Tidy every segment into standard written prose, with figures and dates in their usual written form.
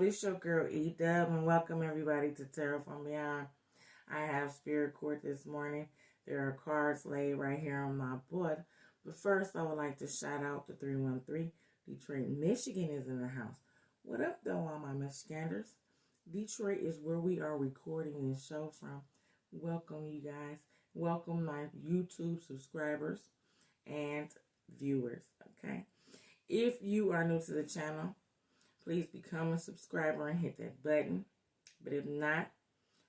this your girl Dubb, and welcome everybody to Tarot from Beyond. I have Spirit Court this morning. There are cards laid right here on my board. But first, I would like to shout out to 313. Detroit, Michigan is in the house. What up, though, all my Michiganders? Detroit is where we are recording this show from. Welcome, you guys. Welcome, my YouTube subscribers and viewers, okay? If you are new to the channel, please become a subscriber and hit that button. But if not,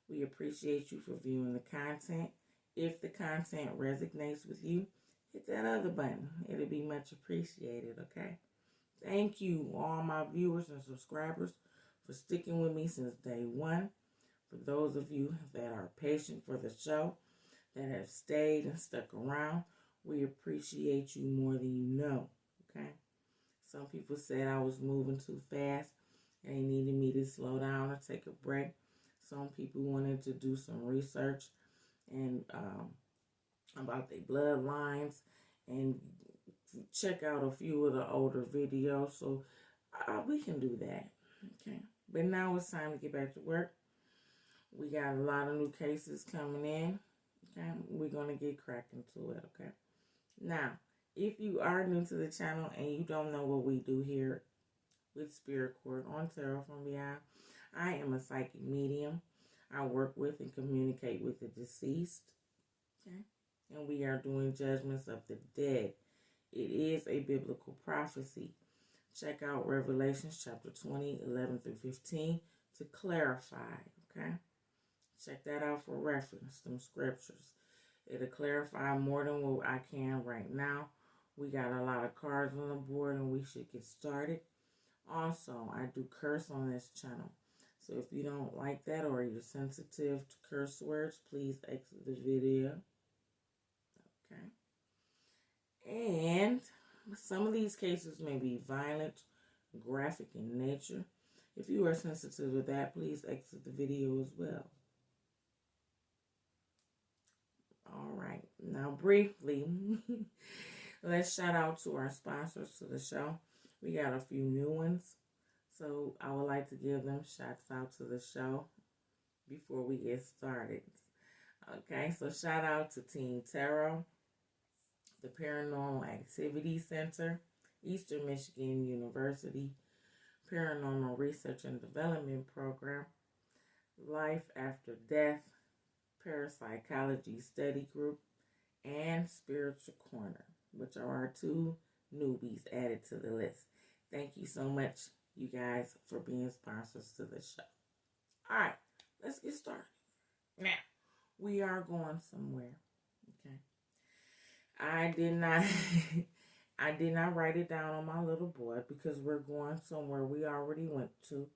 we appreciate you for viewing the content. If the content resonates with you, hit that other button. It'll be much appreciated, okay? Thank you, all my viewers and subscribers, for sticking with me since day one. For those of you that are patient for the show, that have stayed and stuck around, we appreciate you more than you know, okay? Some people said I was moving too fast and they needed me to slow down or take a break. Some people wanted to do some research and about their bloodlines and check out a few of the older videos. So we can do that, okay? But now it's time to get back to work. We got a lot of new cases coming in, okay? We're going to get cracking to it, okay? Now, if you are new to the channel and you don't know what we do here with Spirit Court on Tarot from Beyond, I am a psychic medium. I work with and communicate with the deceased, okay? And we are doing judgments of the dead. It is a biblical prophecy. Check out Revelations chapter 20, 11 through 15 to clarify, okay? Check that out for reference, some scriptures. It'll clarify more than what I can right now. We got a lot of cards on the board and we should get started. Also, I do curse on this channel. So if you don't like that or you're sensitive to curse words, please exit the video. Okay. And some of these cases may be violent, graphic in nature. If you are sensitive to that, please exit the video as well. All right. Now, briefly, let's shout out to our sponsors to the show. We got a few new ones. So I would like to give them shouts out to the show before we get started. Okay, so shout out to Team Tarot, the Paranormal Activity Center, Eastern Michigan University, Paranormal Research and Development Program, Life After Death, Parapsychology Study Group, and Spiritual Corner, which are our two newbies added to the list. Thank you so much, you guys, for being sponsors to the show. All right, let's get started. Now, we are going somewhere, okay? I did not write it down on my little board because we're going somewhere we already went to,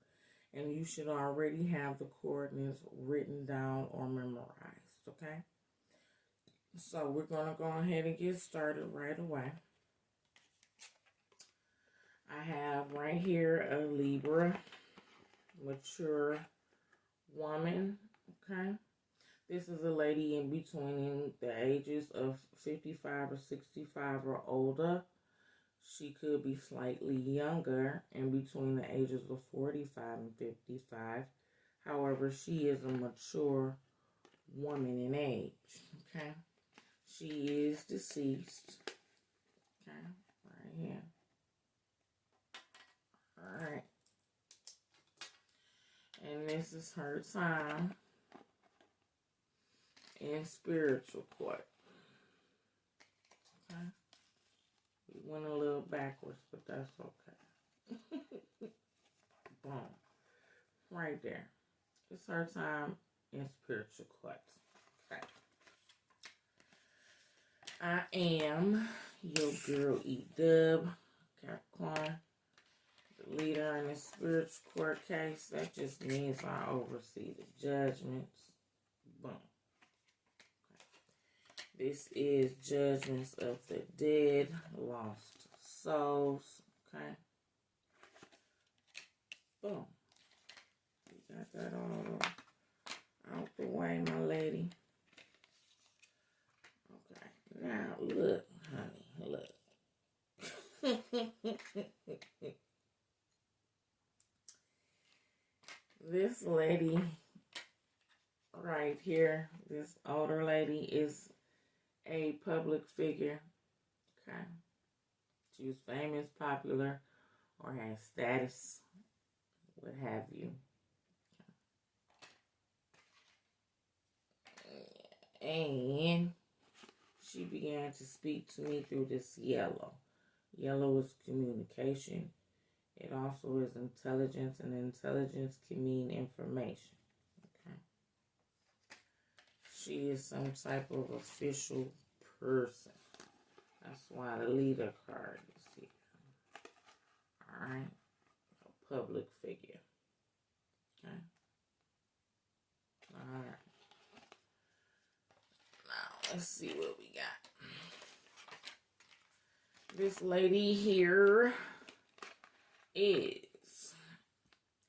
and you should already have the coordinates written down or memorized, okay? So we're going to go ahead and get started right away. I have right here a Libra Mature Woman, okay? This is a lady in between the ages of 55 or 65 or older. She could be slightly younger in between the ages of 45 and 55. However, she is a mature woman in age, okay? She is deceased, okay, right here. All right. And this is her time in spiritual court. Okay. We went a little backwards, but that's okay. Boom. Right there. It's her time in spiritual court. Okay. I am your girl Dubb, Capricorn, the leader in the spiritual court case. That just means I oversee the judgments. Boom. Okay. This is Judgments of the Dead, Lost Souls. Okay. Boom. We got that all out the way, my lady. Okay. Now, look, honey, look. This lady right here, this older lady, is a public figure. Okay. She was famous, popular, or has status, what have you. And she began to speak to me through this yellow. Yellow is communication. It also is intelligence, and intelligence can mean information. Okay. She is some type of official person. That's why the leader card is here. Alright. A public figure. Okay. Alright. Now, let's see what we got. This lady here is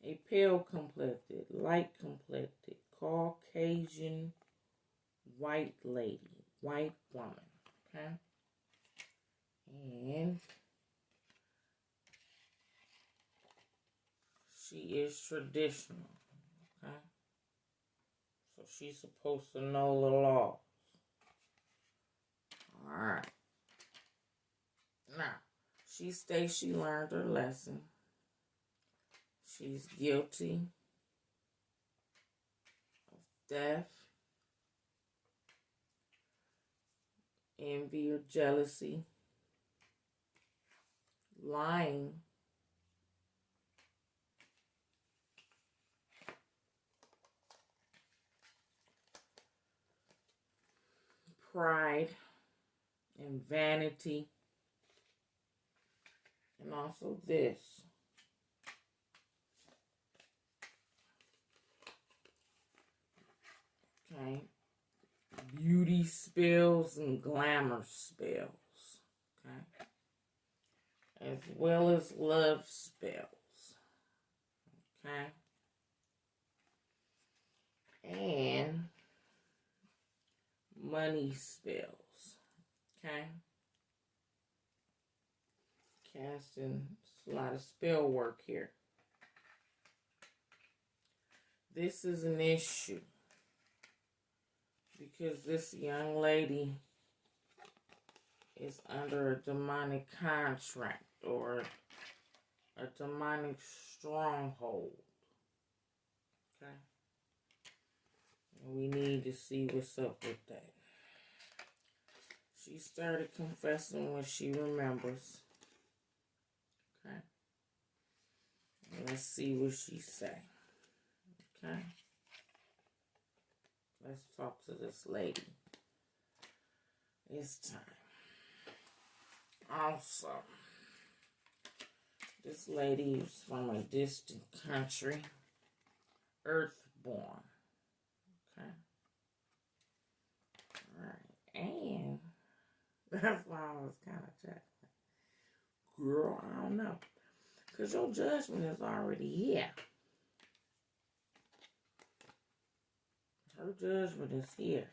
a pale complected, light complected, Caucasian white lady, white woman. Okay. And she is traditional. Okay. So she's supposed to know the law. Alright. Now, she states she learned her lesson. She's guilty of theft, envy or jealousy, lying, pride, and vanity, and also this. Okay. Beauty spells and glamour spells. Okay. As well as love spells. Okay. And money spells. Okay. Casting a lot of spell work here. This is an issue because this young lady is under a demonic contract or a demonic stronghold. Okay. And we need to see what's up with that. She started confessing what she remembers. Okay. Let's see what she say. Okay. Let's talk to this lady. It's time. Also, this lady is from a distant country. Earthborn. Okay. Alright. And that's why I was kind of checking. Girl, I don't know. Because your judgment is already here. Her judgment is here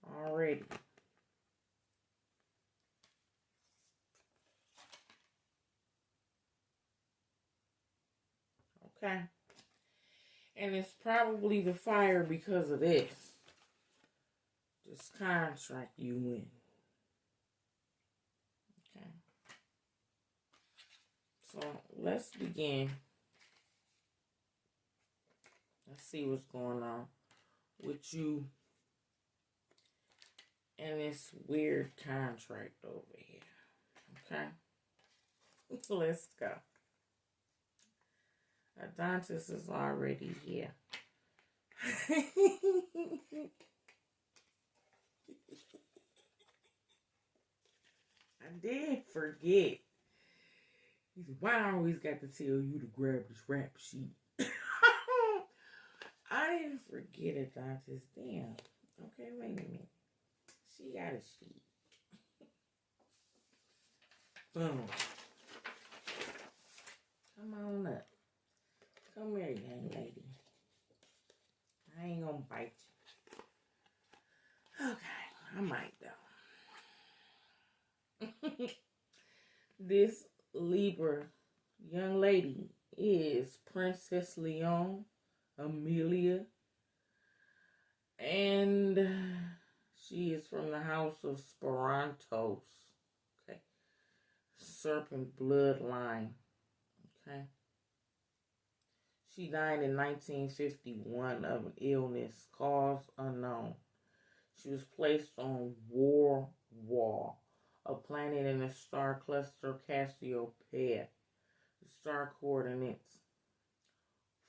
already. Okay. And it's probably the fire because of this. This contract you win. Okay. So let's begin. Let's see what's going on with you and this weird contract over here. Okay. Let's go. Adonis is already here. I did forget. He said, why I always got to tell you to grab this rap sheet? I didn't forget Adonis. Damn. Okay, wait a minute. She got a sheet. Boom. Come on up. Come here, young lady. I ain't gonna bite you. Okay, I might though. This Libra young lady is Princess Leon, Amelia. And she is from the house of Sporantos. Okay. Serpent bloodline. Okay. She died in 1951 of an illness, cause unknown. She was placed on War Wall, a planet in the star cluster Cassiopeia. The star coordinates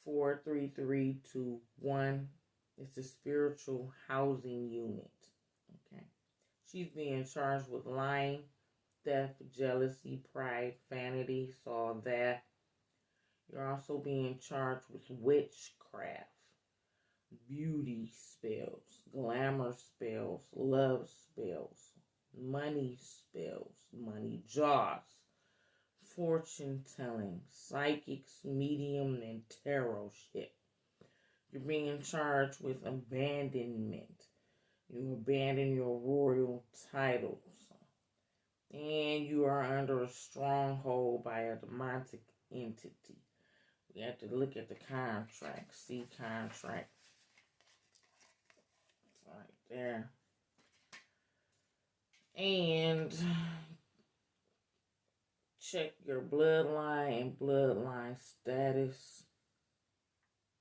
43321. It's a spiritual housing unit. Okay. She's being charged with lying, theft, jealousy, pride, vanity, saw that. You're also being charged with witchcraft, beauty spells, glamour spells, love spells, money spells, money jaws, fortune telling, psychics, medium, and tarot shit. You're being charged with abandonment. You abandon your royal titles. And you are under a stronghold by a demonic entity. We have to look at the contract. See contract. It's right there. And check your bloodline and bloodline status.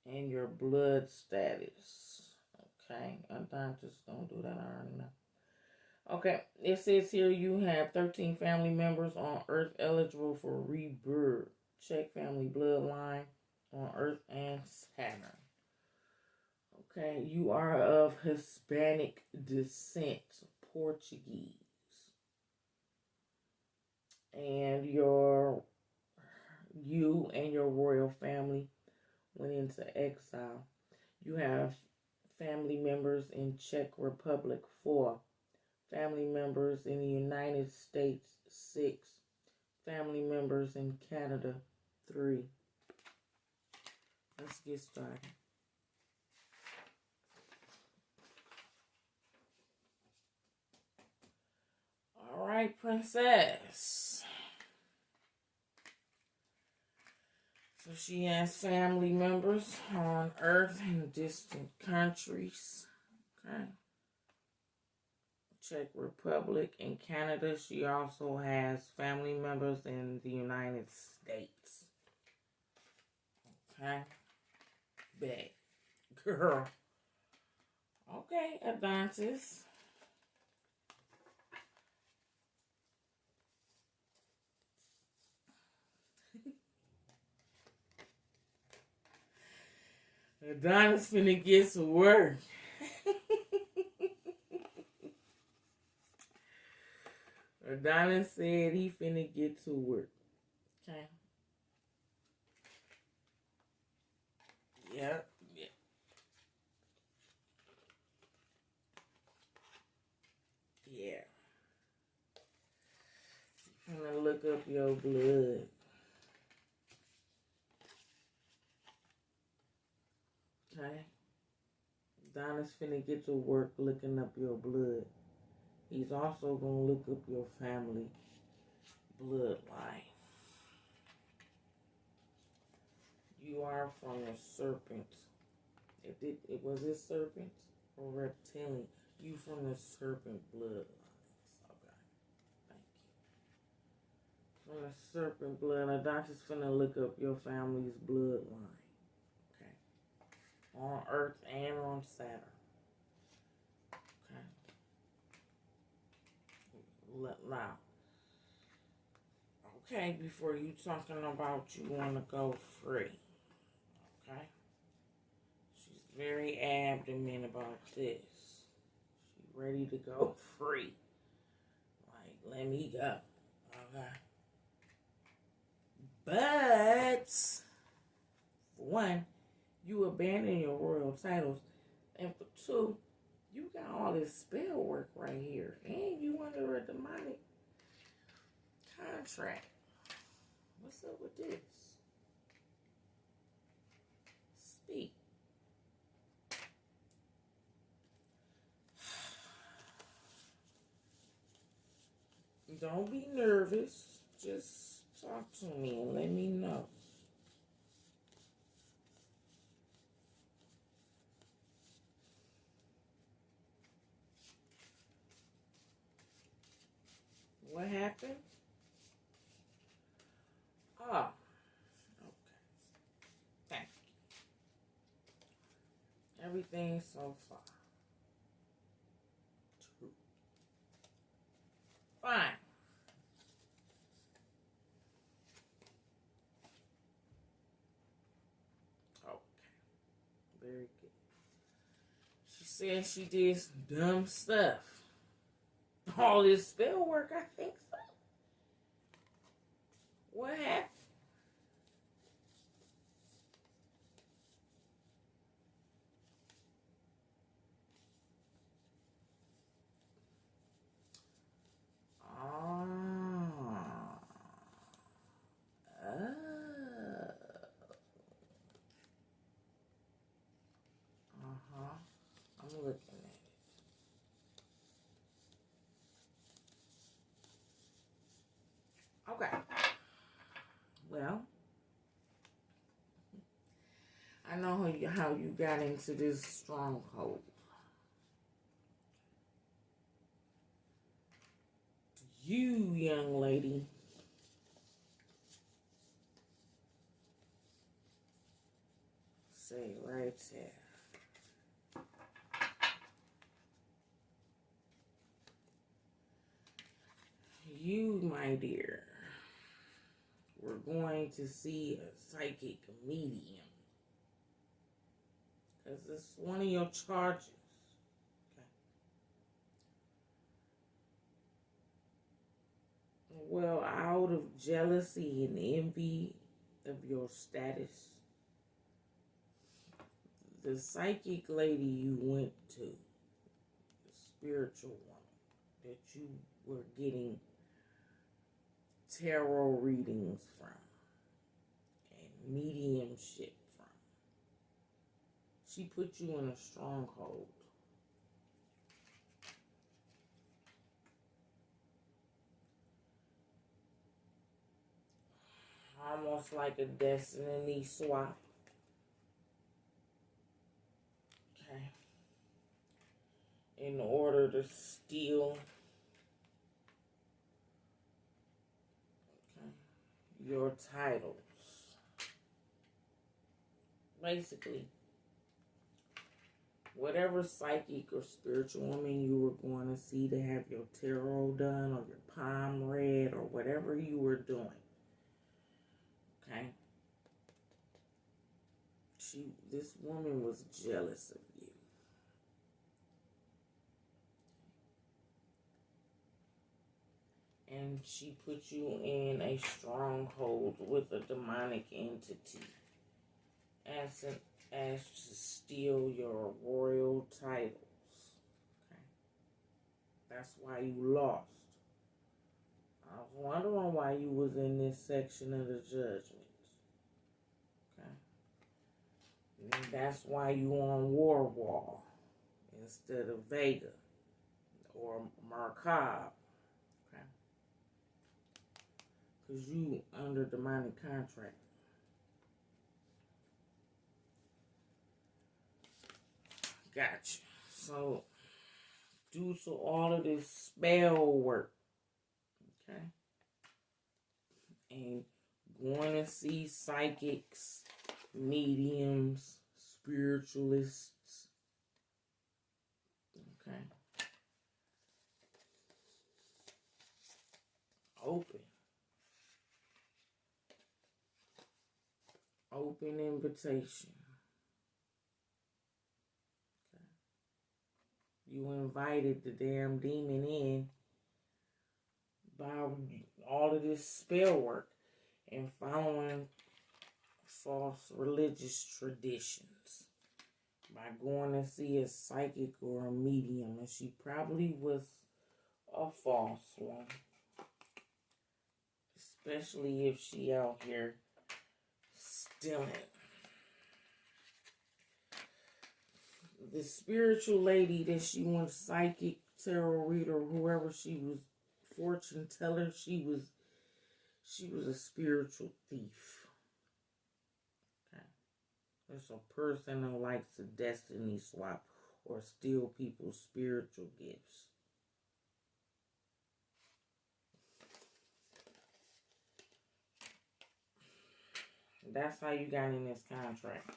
And your blood status. Okay. I'm just don't do that. I already know. Okay. It says here you have 13 family members on Earth eligible for rebirth. Check family bloodline on Earth and Saturn. Okay. You are of Hispanic descent. Portuguese. And you and your royal family went into exile. You have family members in Czech Republic, 4. Family members in the United States, 6. Family members in Canada, 3. Let's get started. All right, princess. So she has family members on Earth in distant countries. Okay. Czech Republic and Canada. She also has family members in the United States. Okay. Bad girl. Okay, Adonis. Adonis finna get to work. Adonis said he finna get to work. Okay. Yep. Yeah. Yeah. I'm gonna look up your blood. Okay. Donna's finna get to work looking up your blood. He's also gonna look up your family bloodline. You are from a serpent. It was it serpent or reptilian? You from the serpent bloodlines. Okay. Thank you. From the serpent blood. Now doctor's finna look up your family's bloodline. Okay. On Earth and on Saturn. Now, okay, before you talking about you want to go free, okay? She's very adamant about this. She's ready to go free. Like, let me go, okay? But, for one, you abandon your royal titles, and for 2, you got all this spell work right here, and you under a demonic contract. What's up with this? Speak. Don't be nervous. Just talk to me and let me know. happened? Oh, okay. Thank you. Everything so far. True. Fine. Okay. Very good. She said she did some dumb stuff. All this spell work, I think so. What happened? Ah. Uh-huh. I'm looking at it. Okay. Well, I know how you got into this stronghold. You, young lady, say right there. You, my dear, we're going to see a psychic medium. Because it's one of your charges. Okay. Well, out of jealousy and envy of your status, the psychic lady you went to, the spiritual one that you were getting tarot readings from and mediumship from, she put you in a stronghold. Almost like a destiny swap. Okay. In order to steal, okay, your titles. Basically, whatever psychic or spiritual woman you were going to see to have your tarot done or your palm read or whatever you were doing. Okay? This woman was jealous of you. And she put you in a stronghold with a demonic entity as to steal your royal titles. Okay? That's why you lost. I was wondering why you was in this section of the judgments. Okay? And that's why you on War Wall instead of Vega or Markab. Okay? Because you under demonic contract. Gotcha. So, due to all of this spell work, okay, and going to see psychics, mediums, spiritualists, okay, open invitation. You invited the damn demon in by all of this spell work and following false religious traditions by going to see a psychic or a medium, and she probably was a false one, especially if she out here stealing. The spiritual lady that she went psychic, tarot reader, whoever she was, fortune teller, she was a spiritual thief. Okay. There's a person who likes to destiny swap or steal people's spiritual gifts. That's how you got in this contract.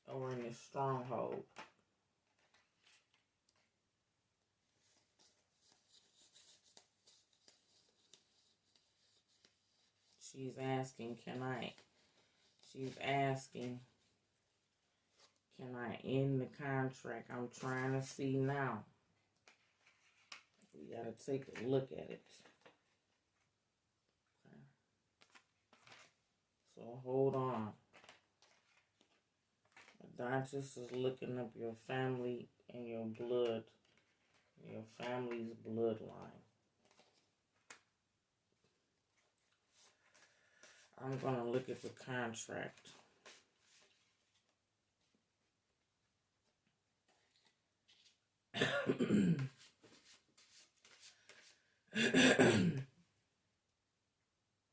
Or in this stronghold. She's asking, can I end the contract? I'm trying to see now. We gotta take a look at it. Okay. So hold on. Adontis is looking up your family and your blood, your family's bloodline. I'm gonna look at the contract.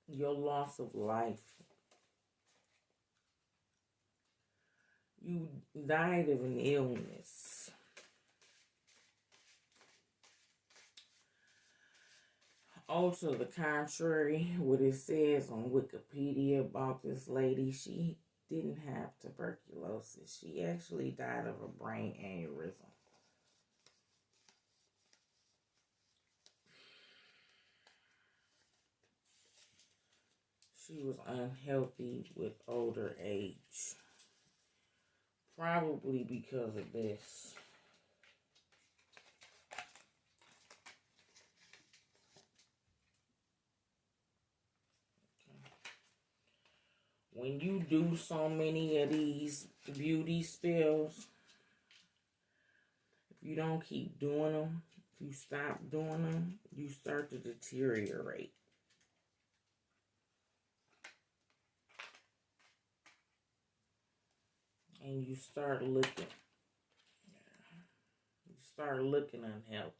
Your loss of life. You died of an illness. Also, the contrary, what it says on Wikipedia about this lady, she didn't have tuberculosis. She actually died of a brain aneurysm. She was unhealthy with older age. Probably because of this. When you do so many of these beauty spells, if you don't keep doing them, if you stop doing them, you start to deteriorate. And you start looking unhealthy.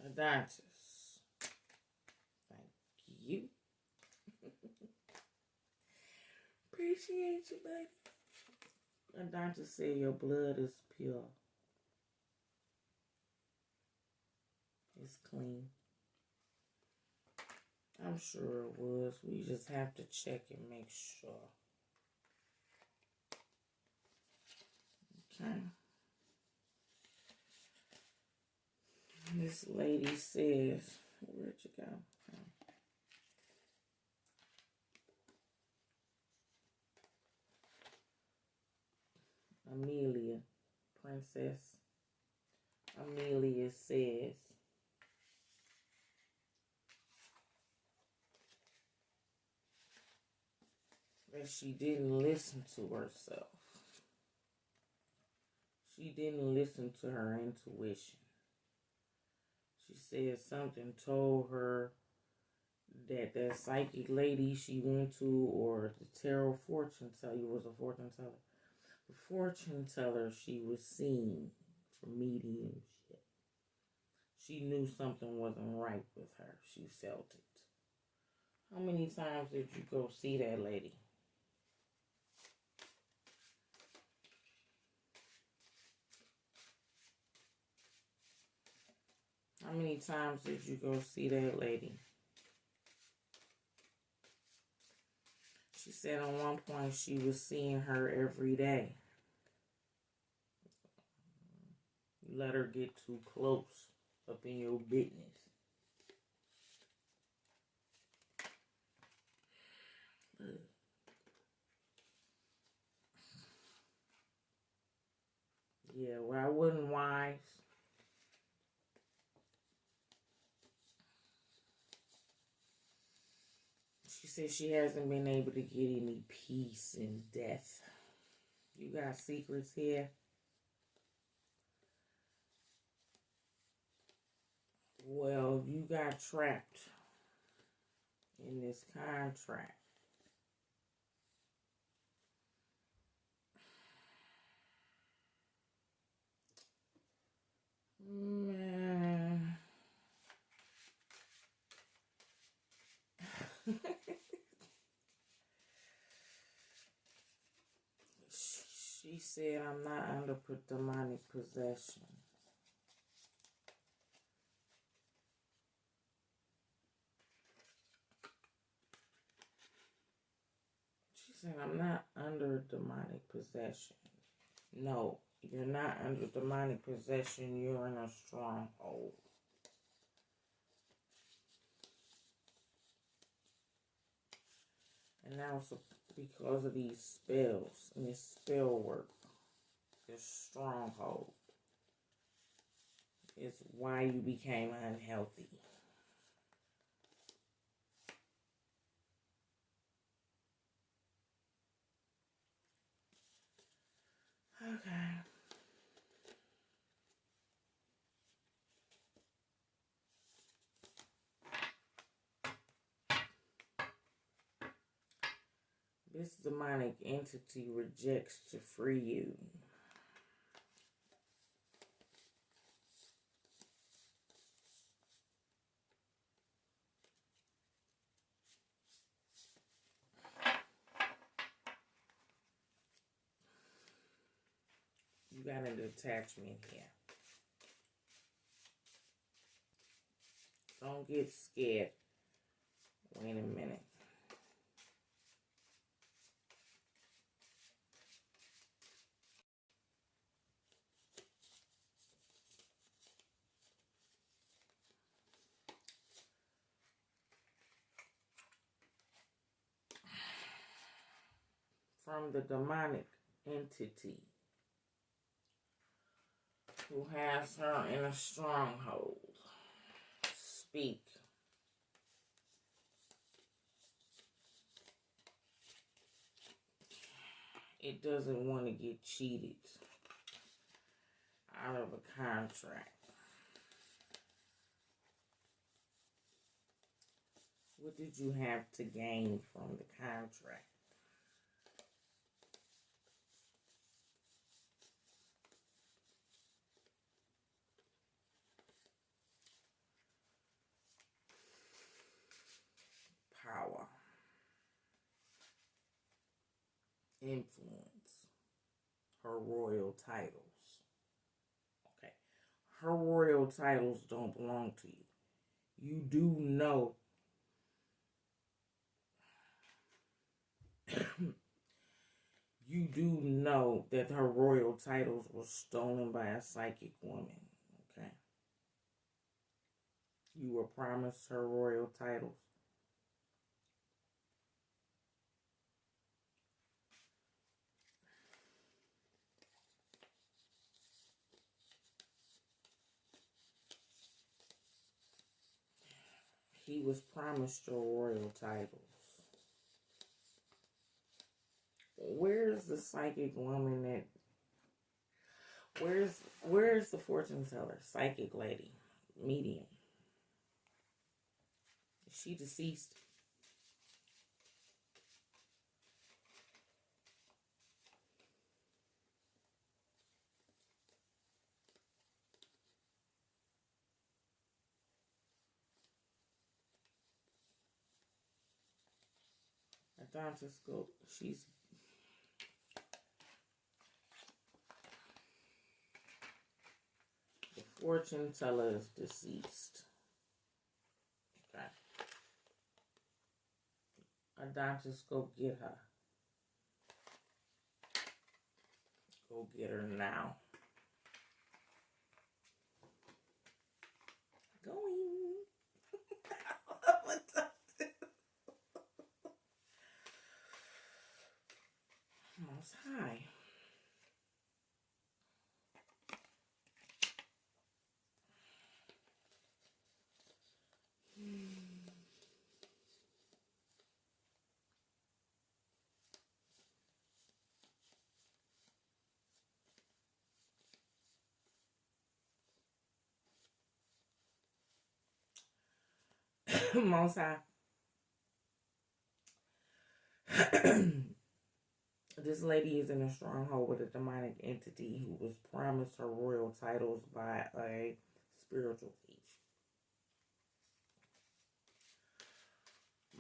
Adontis. Thank you. Appreciate you, baby. Adontis said your blood is pure. It's clean. I'm sure it was. We just have to check and make sure. Okay. This lady says, where'd you go? Amelia, Princess Amelia says, that she didn't listen to herself. She didn't listen to her intuition. She said something told her that psychic lady she went to, or the tarot fortune teller, was a fortune teller. The fortune teller she was seeing for mediumship. She knew something wasn't right with her. She felt it. How many times did you go see that lady? How many times did you go see that lady? She said at one point she was seeing her every day. You let her get too close up in your business. Yeah, well, I wasn't wise. She said she hasn't been able to get any peace in death. You got secrets here? Well, you got trapped in this contract. Man. said, I'm not under demonic possession. She said, I'm not under demonic possession. No, you're not under demonic possession. You're in a stronghold. And now it's because of these spells and this spell work, this stronghold is why you became unhealthy. Okay. This demonic entity rejects to free you. You got an attachment here. Don't get scared. Wait a minute. From the demonic entity who has her in a stronghold. Speak. It doesn't want to get cheated out of a contract. What did you have to gain from the contract? Power. Influence. Her royal titles. Okay. Her royal titles don't belong to you. You do know you do know that her royal titles were stolen by a psychic woman. Okay. You were promised her royal titles. He was promised your royal titles. Where's the psychic woman that... Where's the fortune teller? Psychic lady. Medium. Is she deceased? Odontoscope. She's... The fortune teller is deceased. Okay. Odontoscope, get her. Go get her now. Going. Most high. Most high. This lady is in a stronghold with a demonic entity who was promised her royal titles by a spiritual thief.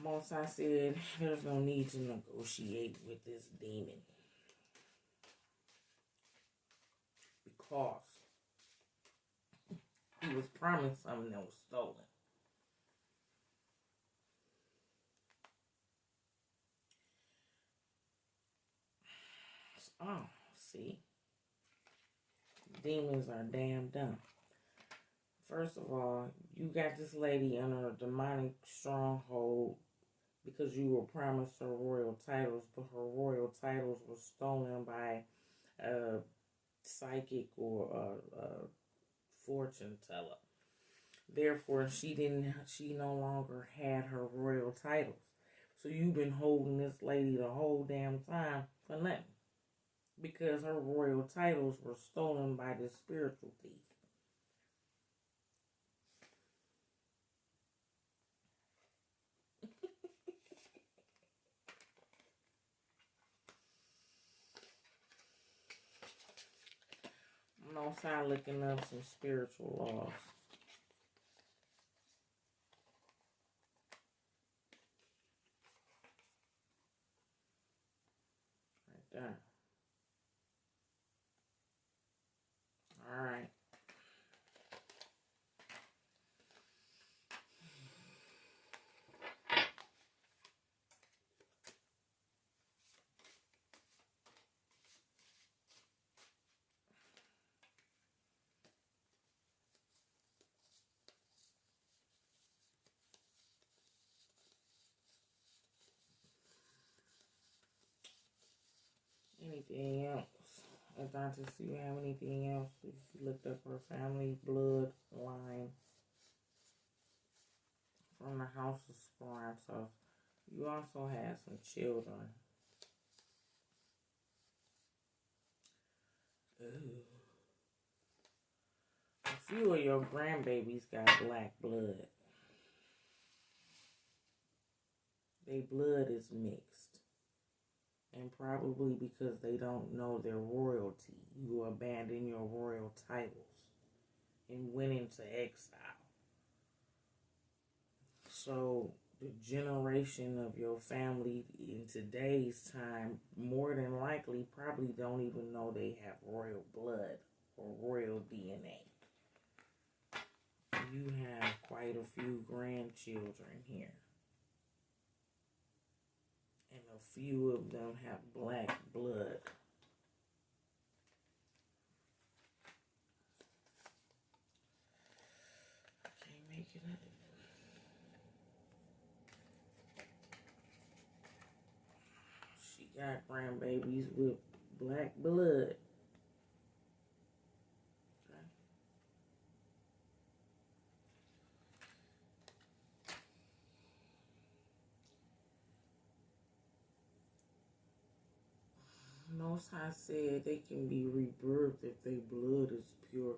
Most High said, there's no need to negotiate with this demon. because he was promised something that was stolen. Oh, see. Demons are damn dumb. First of all, you got this lady under a demonic stronghold because you were promised her royal titles, but her royal titles were stolen by a psychic or a fortune teller. Therefore, she no longer had her royal titles. So you've been holding this lady the whole damn time for nothing. Because her royal titles were stolen by this spiritual thief. I'm outside looking up some spiritual laws. Right there. Alright. Anything else? Dr. Do you have anything else? If you looked up her family bloodline from the house of scorn. So you also had some children. Ooh. A few of your grandbabies got black blood. Their blood is mixed. And probably because they don't know their royalty. You abandoned your royal titles and went into exile. So the generation of your family in today's time, more than likely, probably don't even know they have royal blood or royal DNA. You have quite a few grandchildren here. And a few of them have black blood. I can't make it up. She got grandbabies with black blood. Okay. Most High said they can be rebirthed if their blood is pure.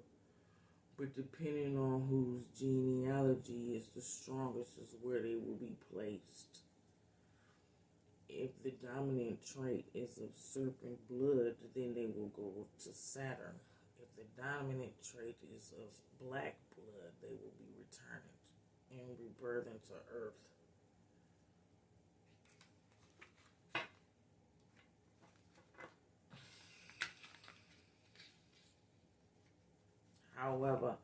But depending on whose genealogy is the strongest is where they will be placed. If the dominant trait is of serpent blood, then they will go to Saturn. If the dominant trait is of black blood, they will be returned and rebirthed into Earth. However,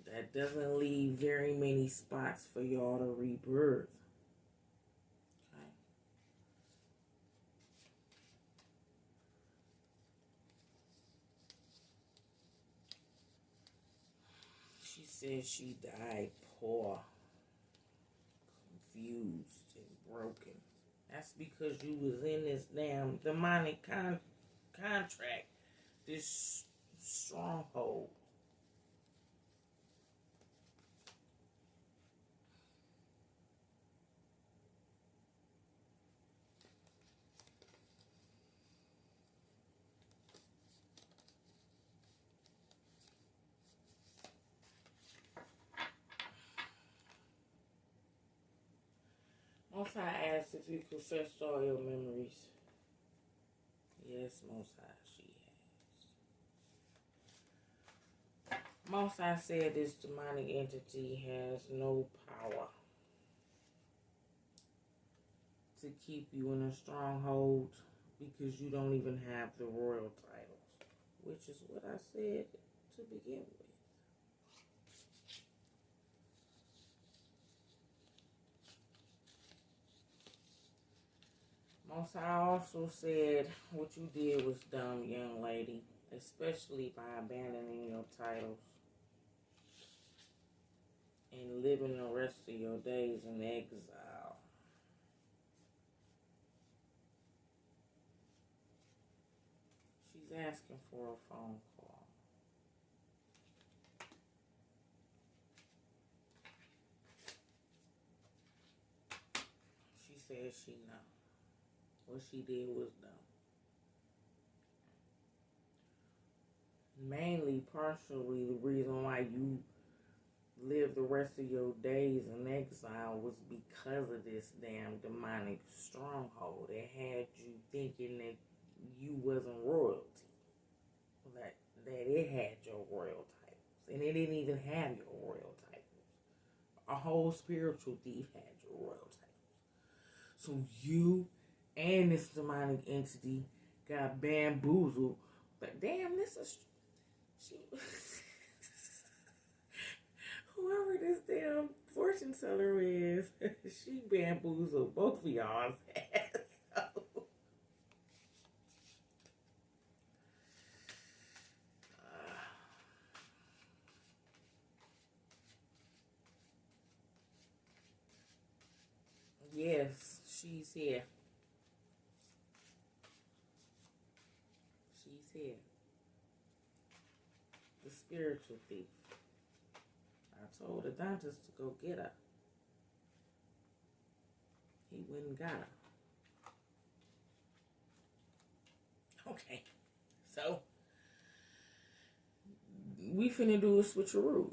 that doesn't leave very many spots for y'all to rebirth. Okay. She said she died poor, confused, and broken. That's because you was in this damn demonic contract, this stronghold. Most High asked if you confessed all your memories. Yes, Most High, she has. Most High said this demonic entity has no power to keep you in a stronghold because you don't even have the royal titles. which is what I said to begin with. Most I also said what you did was dumb, young lady, especially by abandoning your titles and living the rest of your days in exile. She's asking for a phone call. She says she know. What she did was dumb. Mainly, partially, the reason why you live the rest of your days in exile was because of this damn demonic stronghold. It had you thinking that you wasn't royalty. That it had your royal titles. And it didn't even have your royal titles. A whole spiritual thief had your royal titles. So you and this demonic entity got bamboozled. But damn, this is... She... Whoever this damn fortune teller is, she bamboozled both of y'all's ass. Yes, she's here. She's here. The spiritual thief. I told the dentist to go get her. He went and got her. Okay. So, we finna do a switcheroo.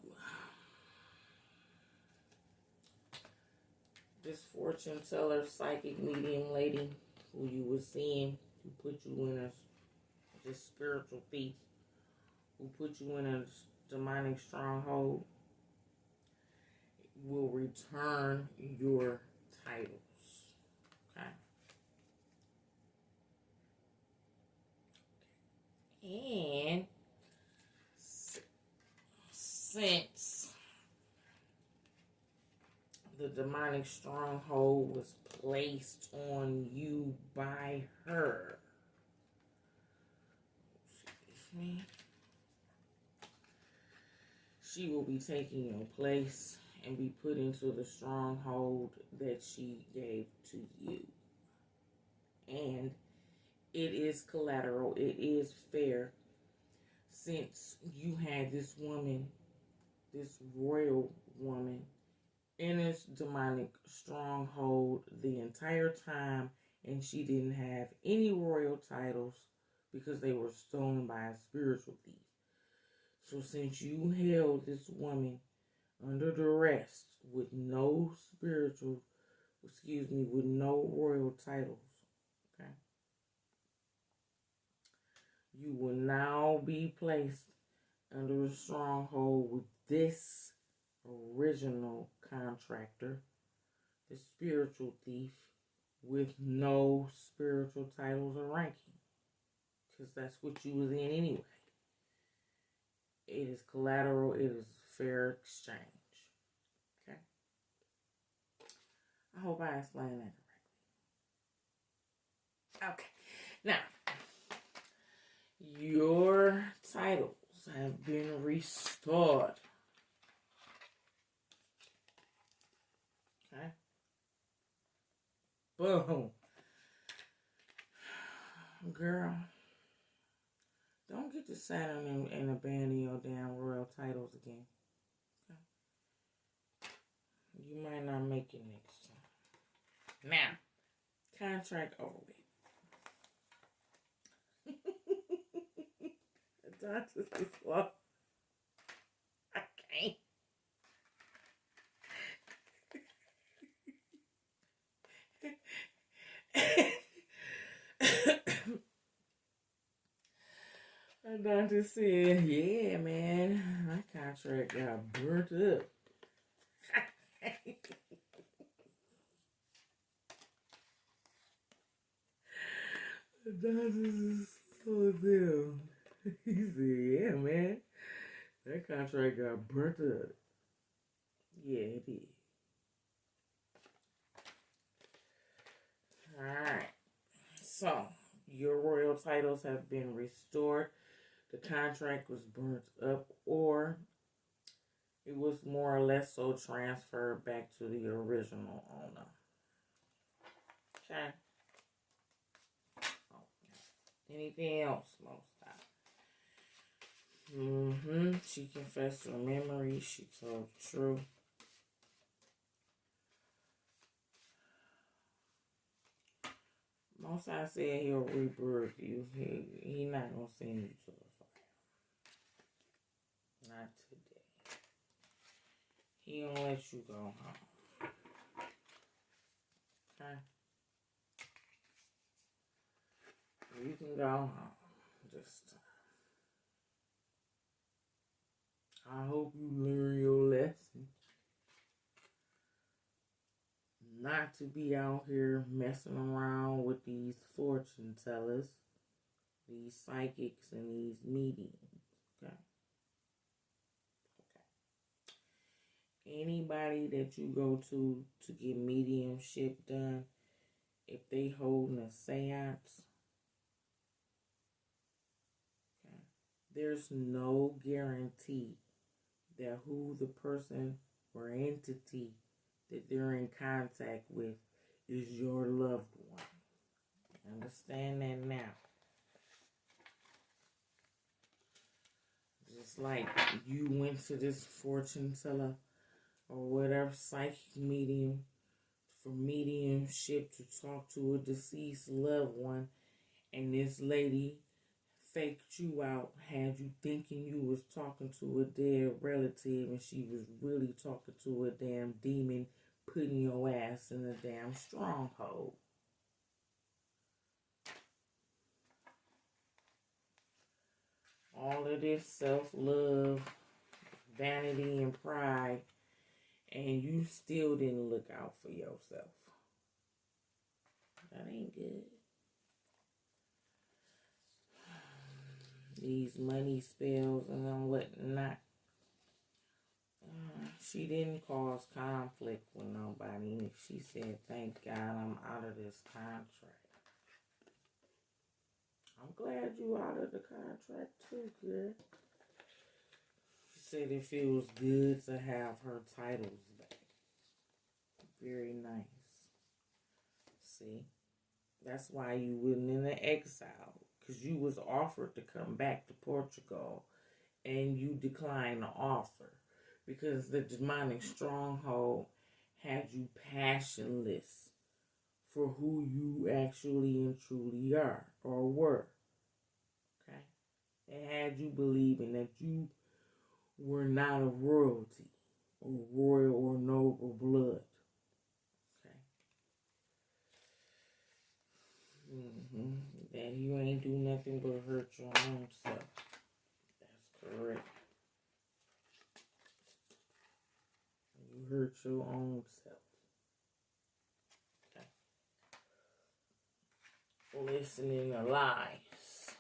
This fortune teller, psychic medium lady who you were seeing, who put you in this spiritual thief, who put you in a demonic stronghold, will return your titles. Okay. And since the demonic stronghold was placed on you by her, excuse me, she will be taking your place and be put into the stronghold that she gave to you. And it is collateral. It is fair. Since you had this woman, this royal woman, in this demonic stronghold the entire time, and she didn't have any royal titles because they were stolen by a spiritual thief. So since you held this woman under duress with no with no royal titles, okay, you will now be placed under a stronghold with this original contractor, the spiritual thief, with no spiritual titles or ranking. Because that's what you was in anyway. It is collateral. It is fair exchange. Okay? I hope I explained that correctly. Okay. Now, your titles have been restored. Okay? Boom. Girl, don't get to Saturn and abandon your damn royal titles again. Okay? You might not make it next time. Now, contract over with. The doctor's is slow. I can't. The doctor said, yeah, man, my contract got burnt up. The doctor is so down. He contract got burnt up. Yeah, it is. Alright. So, your royal titles have been restored. The contract was burnt up, or it was more or less so transferred back to the original owner. Okay. Oh, anything else, most time? She confessed her memory. She told the truth. Most I said he'll rebirth you. He not gonna send you to the fire. Not today. He gonna let you go home. Okay? You can go home. Just I hope you learn your lesson. Not to be out here messing around with these fortune tellers, these psychics, and these mediums. Okay? Anybody that you go to get mediumship done, if they holding a seance, okay, there's no guarantee that who the person or entity that they're in contact with is your loved one. Understand that now. Just like you went to this fortune teller or whatever psychic medium for mediumship to talk to a deceased loved one, and this lady faked you out, had you thinking you was talking to a dead relative, and she was really talking to a damn demon putting your ass in a damn stronghold. All of this self-love, vanity, and pride, and you still didn't look out for yourself. That ain't good. These money spells and whatnot. She didn't cause conflict with nobody. She said, thank God I'm out of this contract. I'm glad you out of the contract too, girl. She said it feels good to have her titles back. Very nice. See? That's why you went into exile. Because you was offered to come back to Portugal. And you declined the offer. Because the demonic stronghold had you passionless for who you actually and truly are or were. Okay? It had you believing that you were not a royalty or royal or noble blood. Okay? That you ain't do nothing but hurt your own self. That's correct. You hurt your own self. Okay. Listening to lies.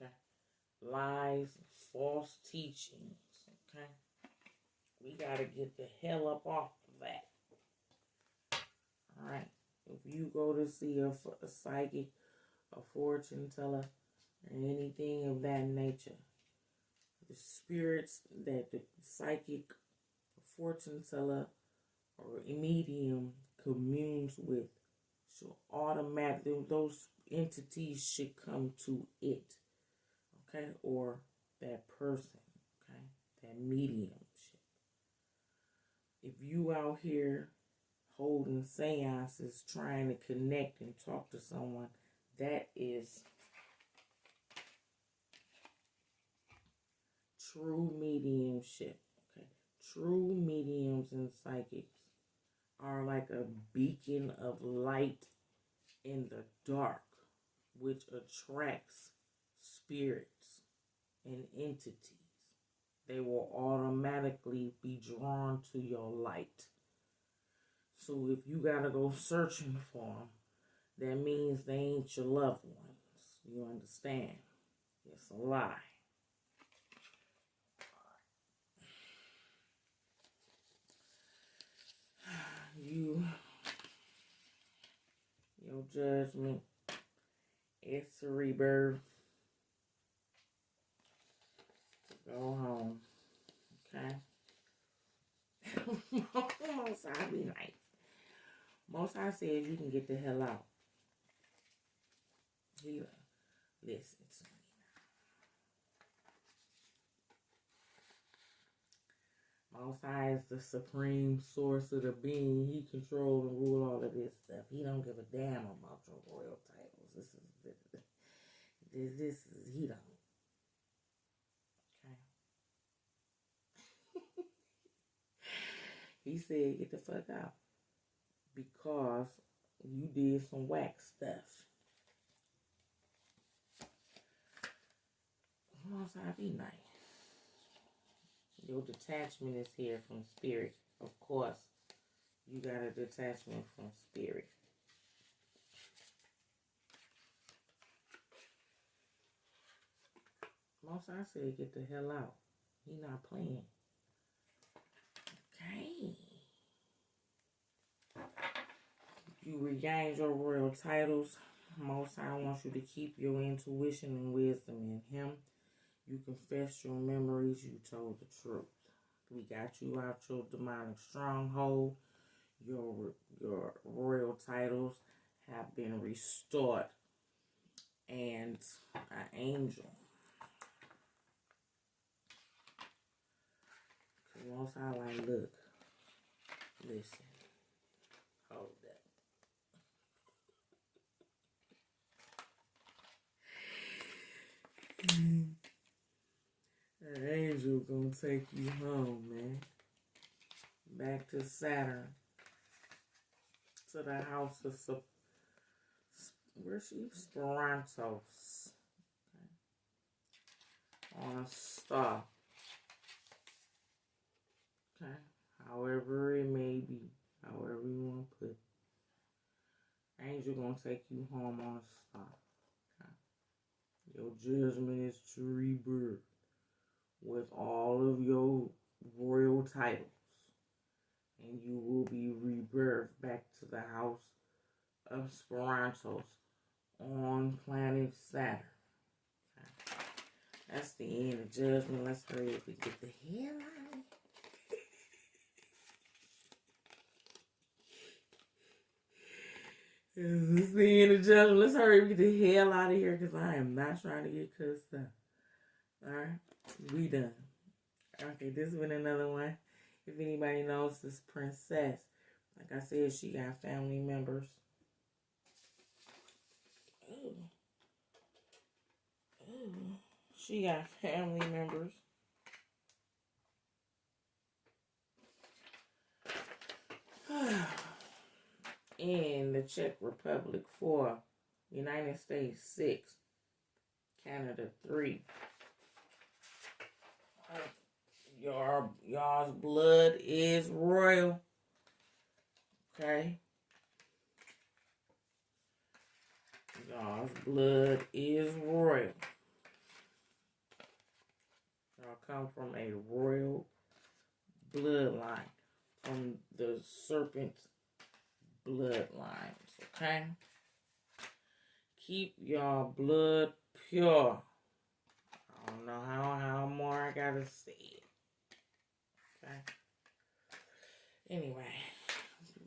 Okay. Lies, false teachings. Okay. We gotta get the hell up off of that. Alright. If you go to see a psychic, a fortune teller, or anything of that nature, the spirits that the psychic, fortune teller, or a medium communes with should automatically, those entities should come to it, okay, or that person, okay, that mediumship. If you out here holding seances, trying to connect and talk to someone, that is true mediumship. Okay, true mediums and psychics are like a beacon of light in the dark, which attracts spirits and entities. They will automatically be drawn to your light. So if you gotta go searching for them, that means they ain't your loved ones. You understand? It's a lie. Your judgment is to rebirth. To go home. Okay? Most I be nice. Most I said you can get the hell out. He listen to me now. Most High is the supreme source of the being. He controls and rule all of this stuff. He don't give a damn about your royal titles. This is he don't. Okay. He said get the fuck out because you did some whack stuff. Most I be nice. Your detachment is here from spirit. Of course, you got a detachment from spirit. Most I said get the hell out. He not playing. Okay. You regained your royal titles. Most I want you to keep your intuition and wisdom in him. You confessed your memories. You told the truth. We got you out your demonic stronghold. Your royal titles have been restored. And an angel. Most I like, look, listen, hold that. An angel gonna take you home, man. Back to Saturn. To the house of where's she? Sporantos. Okay. On a star. Okay. However it may be. However you want to put it. Angel gonna take you home on a star. Okay. Your judgment is to rebirth with all of your royal titles. And you will be rebirthed back to the house of Sporantos on planet Saturn. Okay. That's the end of judgment. Let's hurry up and get the hell out of here. This is the end of judgment. Let's hurry up and get the hell out of here because I am not trying to get cussed out. Alright, we done. Okay, this has been another one. If anybody knows this princess, like I said, she got family members. Ooh. Ooh. She got family members. In the Czech Republic 4, United States 6, Canada 3. Y'all's blood is royal. Okay? Y'all's blood is royal. Y'all come from a royal bloodline. From the serpent bloodlines. Okay? Keep y'all blood pure. I don't know how more I gotta say it. Okay? Anyway,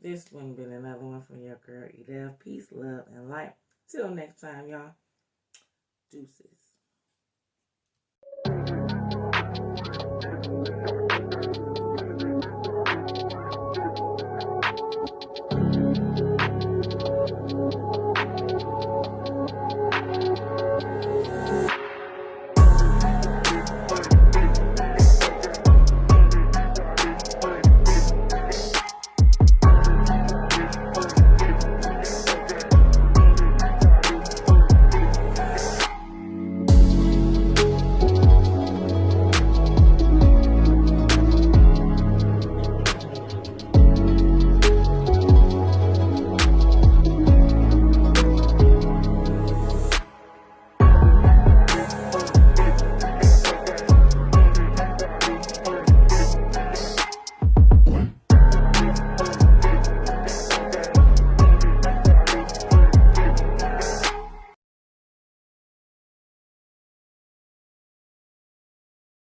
this one been another one from your girl, Edel. Peace, love, and light. Till next time, y'all. Deuces.